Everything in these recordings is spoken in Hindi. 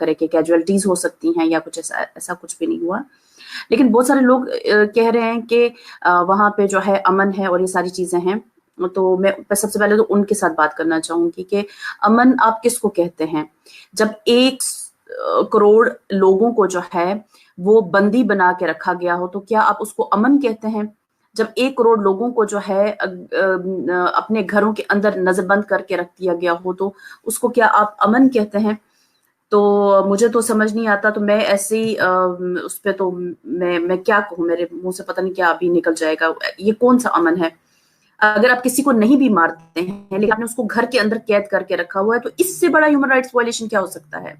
करे कि कैजुअलिटीज हो सकती हैं या कुछ ऐसा, ऐसा कुछ भी नहीं हुआ। लेकिन बहुत सारे लोग कह रहे हैं कि वहां पे जो है अमन है और ये सारी चीजें हैं। तो मैं सबसे पहले तो उनके साथ बात करना चाहूंगी कि अमन आप किसको कहते हैं? जब 1 करोड़ लोगों को जो है वो बंदी बना के रखा गया हो, तो क्या आप उसको अमन कहते हैं? जब 1 करोड़ लोगों को जो है अपने घरों के अंदर नजरबंद करके रख दिया गया हो, तो उसको क्या आप अमन कहते हैं? तो मुझे तो समझ नहीं आता। तो मैं ऐसे ही उस पे तो मैं क्या कहूँ, मेरे मुंह से पता नहीं क्या अभी निकल जाएगा। ये कौन सा अमन है? अगर आप किसी को नहीं भी मारते हैं लेकिन आपने उसको घर के अंदर कैद करके रखा हुआ है, तो इससे बड़ा ह्यूमन राइट्स वायलेशन क्या हो सकता है?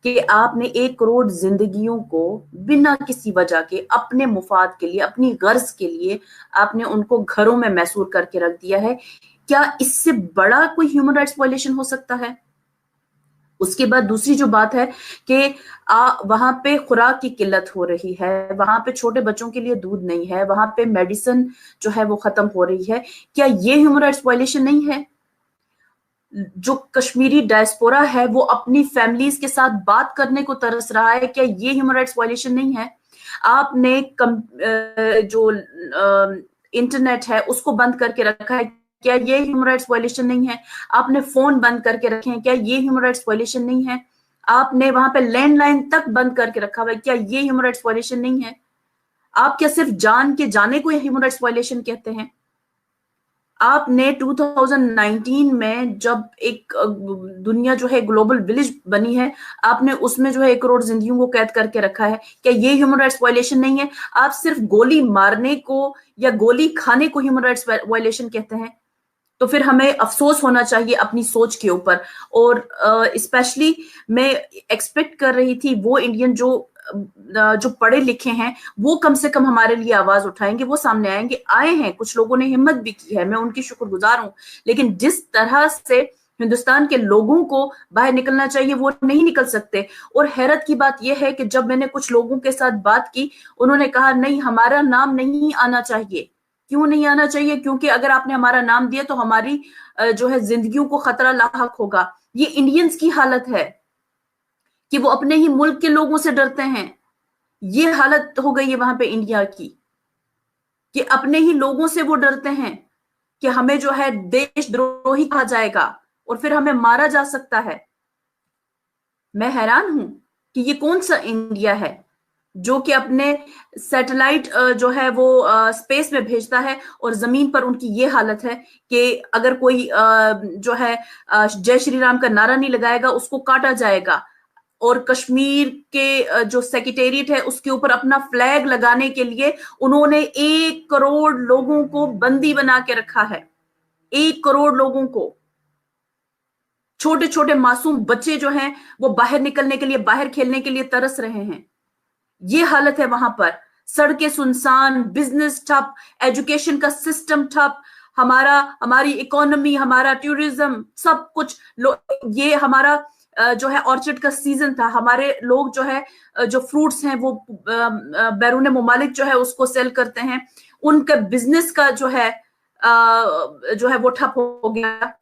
कि आपने 1 करोड़ जिंदगियों को बिना किसी वजह के अपने मुफाद के लिए, अपनी गर्ज के लिए आपने उनको घरों में मैसूर करके रख दिया है। क्या इससे बड़ा कोई ह्यूमन राइट्स वायलेशन हो सकता है? उसके बाद दूसरी जो बात है कि वहां पे खुराक की किल्लत हो रही है, वहां पे छोटे बच्चों के लिए दूध नहीं है, वहां पे मेडिसिन जो है वो खत्म हो रही है। क्या ये ह्यूमन राइट्स वायलेशन नहीं है? जो कश्मीरी डायस्पोरा है वो अपनी फैमिलीज के साथ बात करने को तरस रहा है, क्या ये ह्यूमन राइट्स वायलेशन नहीं है? आपने जो इंटरनेट है उसको बंद करके रखा है, क्या ये ह्यूमन राइट्स वायलेशन नहीं है? आपने फोन बंद करके रखे हैं, क्या ये ह्यूमन राइट्स वायलेशन नहीं है? आपने वहां पे लैंडलाइन तक बंद करके रखा हुआ है, क्या ये ह्यूमन राइट्स वायलेशन नहीं है? आप क्या सिर्फ जान के जाने को ह्यूमन राइट्स वायलेशन कहते हैं? आपने 2019 में जब एक दुनिया जो है ग्लोबल विलेज बनी है, आपने उसमें जो है 1 करोड़ जिंदगियों को कैद करके रखा है, क्या ये ह्यूमन राइट्स वायलेशन नहीं है? आप सिर्फ गोली मारने को या गोली खाने को ह्यूमन राइट्स वायलेशन कहते हैं? तो फिर हमें अफसोस होना चाहिए अपनी सोच के ऊपर। और स्पेशली मैं एक्सपेक्ट कर रही थी वो इंडियन जो पढ़े लिखे हैं वो कम से कम हमारे लिए आवाज उठाएंगे, वो सामने आएंगे। आए हैं, कुछ लोगों ने हिम्मत भी की है, मैं उनकी शुक्रगुजार हूं। लेकिन जिस तरह से हिंदुस्तान के लोगों को बाहर निकलना चाहिए वो नहीं निकल सकते। और हैरत की बात यह है कि जब मैंने कुछ लोगों के साथ बात की, उन्होंने कहा नहीं, हमारा नाम नहीं आना चाहिए। क्यों नहीं आना चाहिए? क्योंकि अगर आपने हमारा नाम दिया तो हमारी जो है जिंदगियों को खतरा लाहक होगा। ये इंडियंस की हालत है कि वो अपने ही मुल्क के लोगों से डरते हैं। ये हालत हो गई है वहां पे इंडिया की कि अपने ही लोगों से वो डरते हैं कि हमें जो है देशद्रोही कहा जाएगा और फिर हमें मारा जा सकता है। मैं हैरान हूं कि ये कौन सा इंडिया है जो कि अपने सैटेलाइट जो है वो स्पेस में भेजता है और जमीन पर उनकी ये हालत है कि अगर कोई जो है जय श्री राम का नारा नहीं लगाएगा उसको काटा जाएगा। और कश्मीर के जो सेक्रेटेरिएट है उसके ऊपर अपना फ्लैग लगाने के लिए उन्होंने 1 करोड़ लोगों को बंदी बना के रखा है। 1 करोड़ लोगों को, छोटे छोटे मासूम बच्चे जो हैं वो बाहर निकलने के लिए, बाहर खेलने के लिए तरस रहे हैं। ये हालत है वहां पर। सड़कें सुनसान, बिजनेस ठप, एजुकेशन का सिस्टम ठप, हमारी इकोनॉमी, हमारा टूरिज्म, सब कुछ ये हमारा जो है ऑर्चिड का सीजन था। हमारे लोग जो है जो फ्रूट्स हैं वो बैरून मुमालिक जो है उसको सेल करते हैं। उनका बिजनेस का जो है वो ठप हो गया।